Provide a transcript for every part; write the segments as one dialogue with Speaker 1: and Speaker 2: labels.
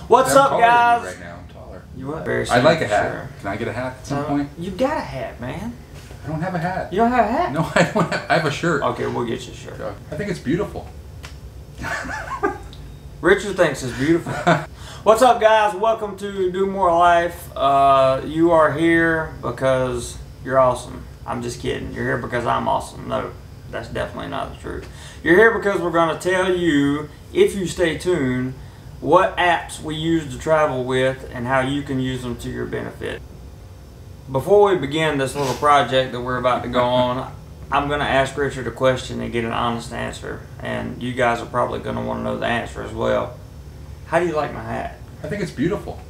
Speaker 1: What's up, guys?
Speaker 2: Right now, I'm taller.
Speaker 1: You what? Very
Speaker 2: I'd like a hat.
Speaker 1: sure.
Speaker 2: Can I get a hat at some point?
Speaker 1: You got a hat, man.
Speaker 2: I don't have a hat.
Speaker 1: You don't have a hat?
Speaker 2: No, I don't have. I have a shirt.
Speaker 1: Okay, we'll get you a shirt.
Speaker 2: I think it's beautiful.
Speaker 1: Richard thinks it's beautiful. What's up, guys? Welcome to DoMoreLife. You are here because you're awesome. I'm just kidding. You're here because I'm awesome. No, that's definitely not the truth. You're here because we're going to tell you, if you stay tuned, what apps we use to travel with and how you can use them to your benefit. Before we begin this little project that we're about to go on, I'm going to ask Richard a question and get an honest answer. And you guys are probably going to want to know the answer as well. How do you like my hat?
Speaker 2: I think it's beautiful.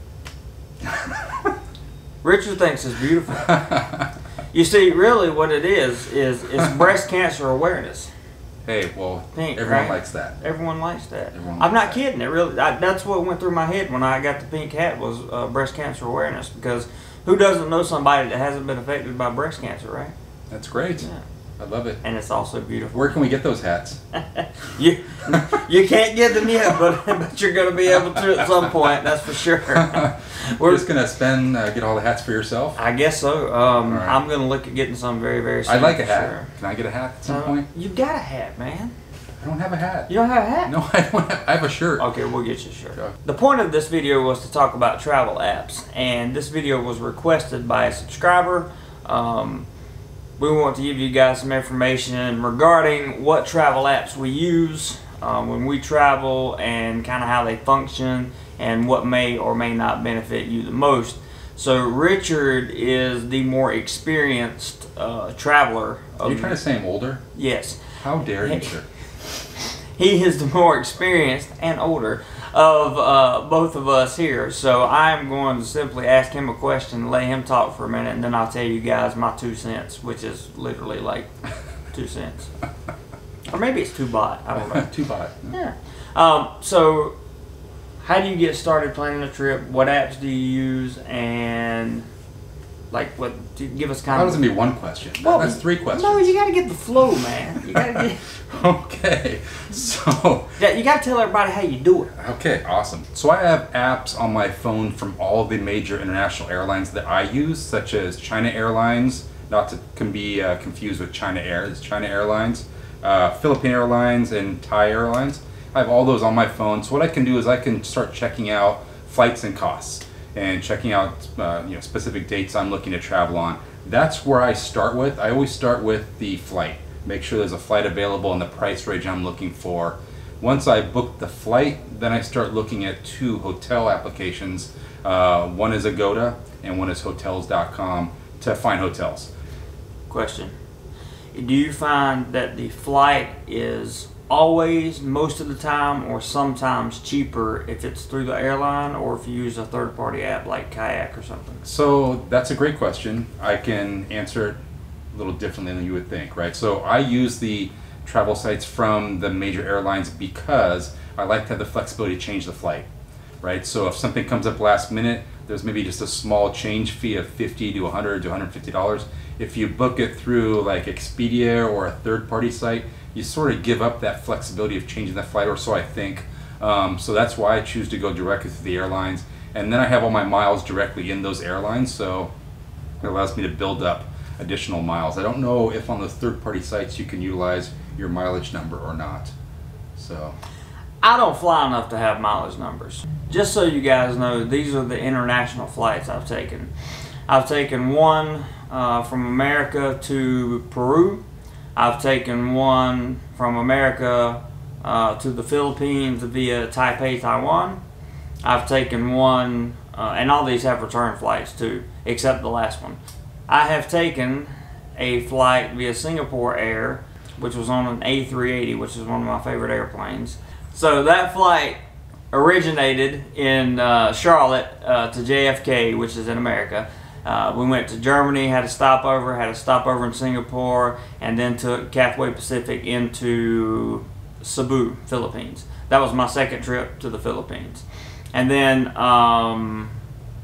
Speaker 1: Richard thinks it's beautiful. You see, really what it is it's breast cancer awareness.
Speaker 2: Hey, well,
Speaker 1: Pink,
Speaker 2: everyone
Speaker 1: right?
Speaker 2: likes that.
Speaker 1: Everyone likes that.
Speaker 2: Everyone
Speaker 1: I'm
Speaker 2: likes
Speaker 1: not
Speaker 2: that.
Speaker 1: kidding. It really. That's what went through my head when I got the pink hat was breast cancer awareness. Because who doesn't know somebody that hasn't been affected by breast cancer, right?
Speaker 2: That's great.
Speaker 1: Yeah.
Speaker 2: I love it.
Speaker 1: And it's also beautiful.
Speaker 2: Where can we get those hats?
Speaker 1: you can't get them yet, but you're going to be able to at some point. That's for sure.
Speaker 2: We're just gonna get all the hats for yourself.
Speaker 1: I guess so.
Speaker 2: Right.
Speaker 1: I'm going to look at getting some very, very soon.
Speaker 2: I'd like a hat.
Speaker 1: Sure.
Speaker 2: Can I get a hat at some point?
Speaker 1: You got a hat, man.
Speaker 2: I don't have a hat.
Speaker 1: You don't have a hat?
Speaker 2: No, I don't have. I have a shirt.
Speaker 1: Okay, we'll get you a shirt.
Speaker 2: Okay.
Speaker 1: The point of this video was to talk about travel apps, and this video was requested by a subscriber. We want to give you guys some information regarding what travel apps we use when we travel and kind of how they function and what may or may not benefit you the most. So Richard is the more experienced traveler.
Speaker 2: Are you trying to say I'm older?
Speaker 1: Yes.
Speaker 2: How dare you, sir?
Speaker 1: He is the more experienced and older of both of us here. So I'm going to simply ask him a question, let him talk for a minute, and then I'll tell you guys my 2 cents, which is literally like 2 cents. Or maybe it's 2 baht. I don't know.
Speaker 2: 2 baht.
Speaker 1: Yeah. So how do you get started planning a trip? What apps do you use? And like, what? Give us kind
Speaker 2: That
Speaker 1: of.
Speaker 2: doesn't be one question.
Speaker 1: Well,
Speaker 2: That's 3 questions.
Speaker 1: No, you got to get the flow, man. You got to get.
Speaker 2: Okay, so
Speaker 1: You got to tell everybody how you do it.
Speaker 2: okay, awesome. So I have apps on my phone from all the major international airlines that I use, such as China Airlines, not to be confused with China Air. It's China Airlines, Philippine Airlines, and Thai Airlines. I have all those on my phone. So what I can do is I can start checking out flights and costs and checking out specific dates I'm looking to travel on. That's where I start with. I always start with the flight. Make sure there's a flight available in the price range I'm looking for. Once I book the flight, then I start looking at 2 hotel applications. One is Agoda and one is hotels.com to find hotels.
Speaker 1: Question. Do you find that the flight is always, most of the time, or sometimes cheaper if it's through the airline or if you use a third-party app like Kayak or something?
Speaker 2: So that's a great question. I can answer it a little differently than you would think, right? So I use the travel sites from the major airlines because I like to have the flexibility to change the flight, right? So if something comes up last minute, there's maybe just a small change fee of $50 to $100 to $150. If you book it through like Expedia or a third-party site, you sort of give up that flexibility of changing that flight, or so I think. So that's why I choose to go directly through the airlines. And then I have all my miles directly in those airlines, so it allows me to build up additional miles. I don't know if on those third-party sites you can utilize your mileage number or not. So
Speaker 1: I don't fly enough to have mileage numbers. Just so you guys know, these are the international flights I've taken. I've taken one from America to Peru. I've taken one from America to the Philippines via Taipei, Taiwan. I've taken one, and all these have return flights too, except the last one. I have taken a flight via Singapore Air, which was on an A380, which is one of my favorite airplanes. So that flight originated in Charlotte to JFK, which is in America. We went to Germany, had a stopover in Singapore, and then took Cathay Pacific into Cebu, Philippines. That was my second trip to the Philippines. And then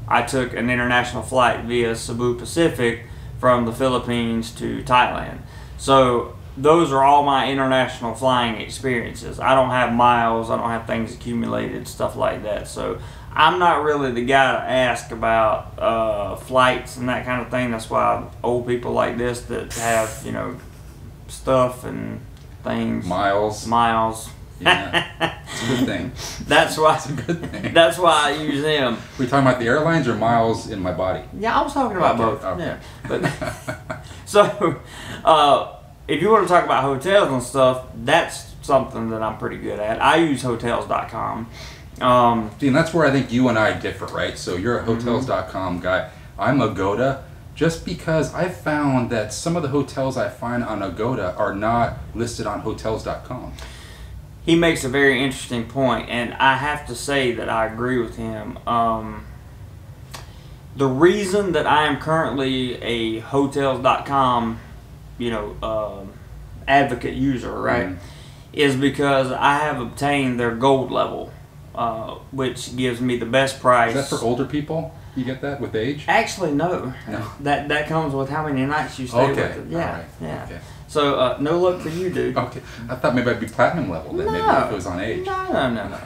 Speaker 1: I took an international flight via Cebu Pacific from the Philippines to Thailand. So those are all my international flying experiences. I don't have miles, I don't have things accumulated, stuff like that. So I'm not really the guy to ask about flights and that kind of thing. That's why old people like this that have, you know, stuff and things.
Speaker 2: Miles. Yeah, it's a good thing.
Speaker 1: That's why.
Speaker 2: It's a good thing.
Speaker 1: That's why I use them.
Speaker 2: We talking about the airlines or miles in my body?
Speaker 1: Yeah, I was talking about both.
Speaker 2: Okay.
Speaker 1: Yeah, but so if you want to talk about hotels and stuff, that's something that I'm pretty good at. I use hotels.com.
Speaker 2: See, and that's where I think you and I differ, right? So you're a hotels.com guy. I'm Agoda, just because I've found that some of the hotels I find on Agoda are not listed on hotels.com.
Speaker 1: He makes a very interesting point, and I have to say that I agree with him. The reason that I am currently a hotels.com, you know, advocate user, right, is because I have obtained their gold level, which gives me the best price.
Speaker 2: Is that for older people? You get that with age?
Speaker 1: Actually, no. That comes with how many nights you stay with it. Yeah,
Speaker 2: all right.
Speaker 1: yeah.
Speaker 2: Okay.
Speaker 1: So no luck for you, dude.
Speaker 2: Okay, I thought maybe I'd be platinum level then, maybe if it was on age.
Speaker 1: No.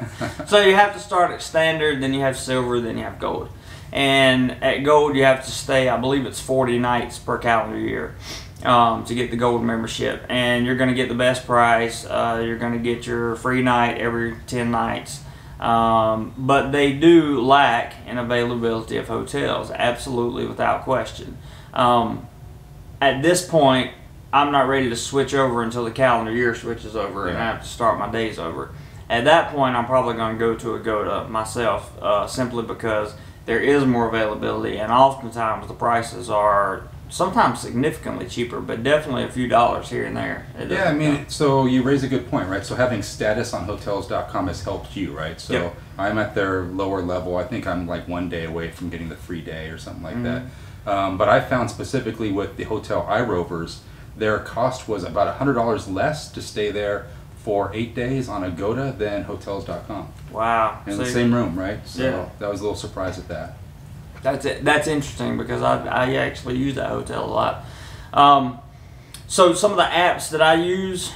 Speaker 1: So you have to start at standard, then you have silver, then you have gold. And at gold you have to stay, I believe it's 40 nights per calendar year to get the gold membership. And you're going to get the best price. You're going to get your free night every 10 nights. But they do lack in availability of hotels, absolutely without question. At this point, I'm not ready to switch over until the calendar year switches over and I have to start my days over. At that point, I'm probably going to go to Agoda myself, simply because there is more availability, and oftentimes the prices are sometimes significantly cheaper, but definitely a few dollars here and there.
Speaker 2: Yeah, I mean, so you raise a good point, right? So having status on hotels.com has helped you, right? So I'm at their lower level. I think I'm like 1 day away from getting the free day or something like that. But I found specifically with the Hotel iRovers, their cost was about $100 less to stay there for 8 days on Agoda than hotels.com.
Speaker 1: Wow.
Speaker 2: In the same room, right? So that was a little surprised at that.
Speaker 1: That's interesting because I actually use that hotel a lot. So some of the apps that I use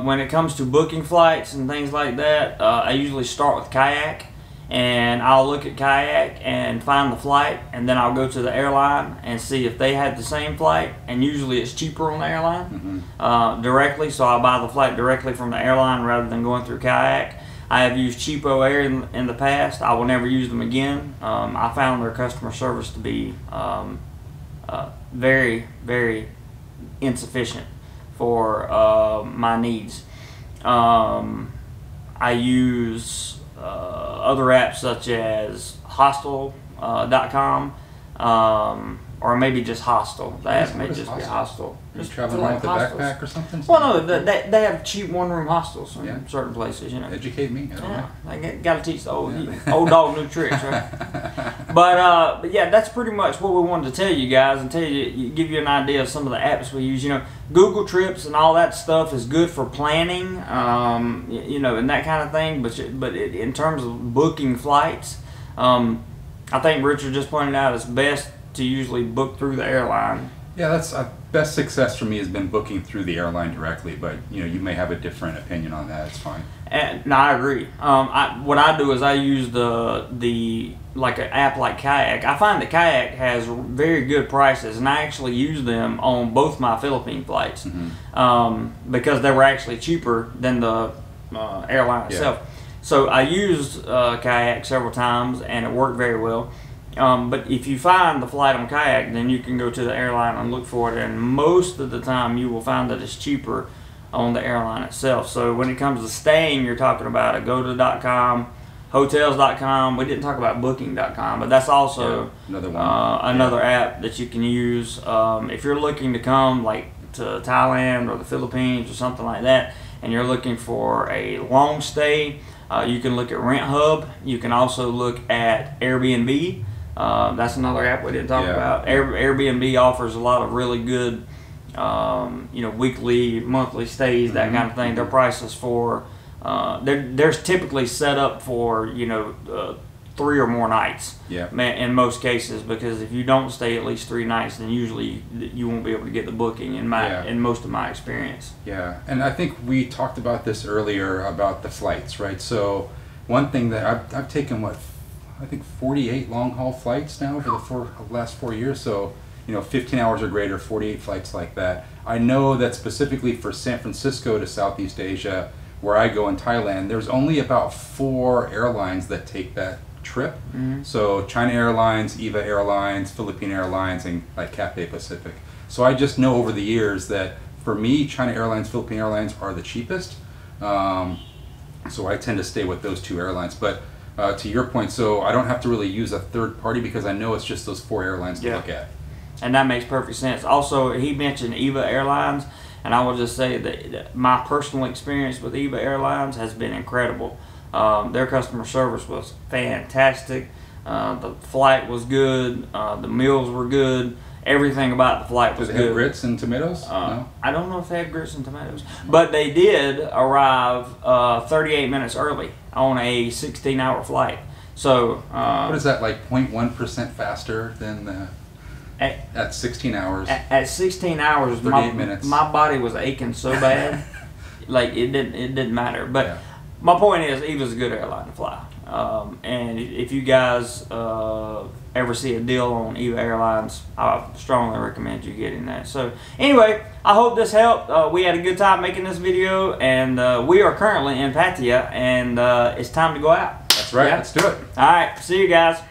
Speaker 1: when it comes to booking flights and things like that, I usually start with Kayak, and I'll look at Kayak and find the flight, and then I'll go to the airline and see if they had the same flight, and usually it's cheaper on the airline directly, so I'll buy the flight directly from the airline rather than going through Kayak. I have used Cheapo Air in the past. I will never use them again. I found their customer service to be very, very insufficient for my needs. I use other apps such as Hostel.com, or maybe just Hostel. The app may just be Hostel.
Speaker 2: Are you traveling around with a backpack or something?
Speaker 1: Well, no, they have cheap one-room hostels in certain places, you know.
Speaker 2: Educate me. I don't know.
Speaker 1: I got to teach the old dog new tricks, right? But yeah, that's pretty much what we wanted to tell you guys, and give you an idea of some of the apps we use. You know, Google Trips and all that stuff is good for planning, you know, and that kind of thing. But in terms of booking flights, I think Richard just pointed out it's best to usually book through the airline.
Speaker 2: Yeah, that's best success for me has been booking through the airline directly, but you know, you may have a different opinion on that. It's fine.
Speaker 1: And no, I agree. What I do is I use the like an app like Kayak. I find that Kayak has very good prices, and I actually use them on both my Philippine flights because they were actually cheaper than the airline itself. So I used Kayak several times, and it worked very well. But if you find the flight on Kayak, then you can go to the airline and look for it, and most of the time you will find that it's cheaper on the airline itself. So when it comes to staying, you're talking about Agoda.com, hotels.com. We didn't talk about booking.com, but that's also another app that you can use if you're looking to come like to Thailand or the Philippines or something like that, and you're looking for a long stay. You can look at Rent Hub. You can also look at Airbnb. That's another app we didn't talk about. Airbnb offers a lot of really good, you know, weekly, monthly stays, that kind of thing. Their prices for they're typically set up for, you know, 3 or more nights. In most cases, because if you don't stay at least 3 nights, then usually you won't be able to get the booking. In most of my experience.
Speaker 2: Yeah, and I think we talked about this earlier about the flights, right? So one thing that I've taken I think 48 long-haul flights now for the last 4 years. So, 15 hours or greater, 48 flights like that. I know that specifically for San Francisco to Southeast Asia, where I go in Thailand, there's only about 4 airlines that take that trip. So China Airlines, EVA Airlines, Philippine Airlines, and like Cathay Pacific. So I just know over the years that for me, China Airlines, Philippine Airlines are the cheapest. So I tend to stay with those 2 airlines. But to your point, so I don't have to really use a third party because I know it's just those 4 airlines to look at.
Speaker 1: And that makes perfect sense. Also, he mentioned EVA Airlines, and I will just say that my personal experience with EVA Airlines has been incredible. Their customer service was fantastic. The flight was good. The meals were good. Everything about the flight was good.
Speaker 2: Did they have grits and tomatoes? No?
Speaker 1: I don't know if they had grits and tomatoes, but they did arrive 38 minutes early on a 16-hour flight. So
Speaker 2: what is that, like 0.1% faster than the... At 16 hours.
Speaker 1: At 16 hours,
Speaker 2: 38 minutes.
Speaker 1: My body was aching so bad, like it didn't matter. But my point is, EVA's a good airline to fly. And if you guys ever see a deal on EVA Airlines, I strongly recommend you getting that. So anyway, I hope this helped. We had a good time making this video, and we are currently in Pattaya, and it's time to go out.
Speaker 2: That's right. Let's do it.
Speaker 1: All right. See you guys.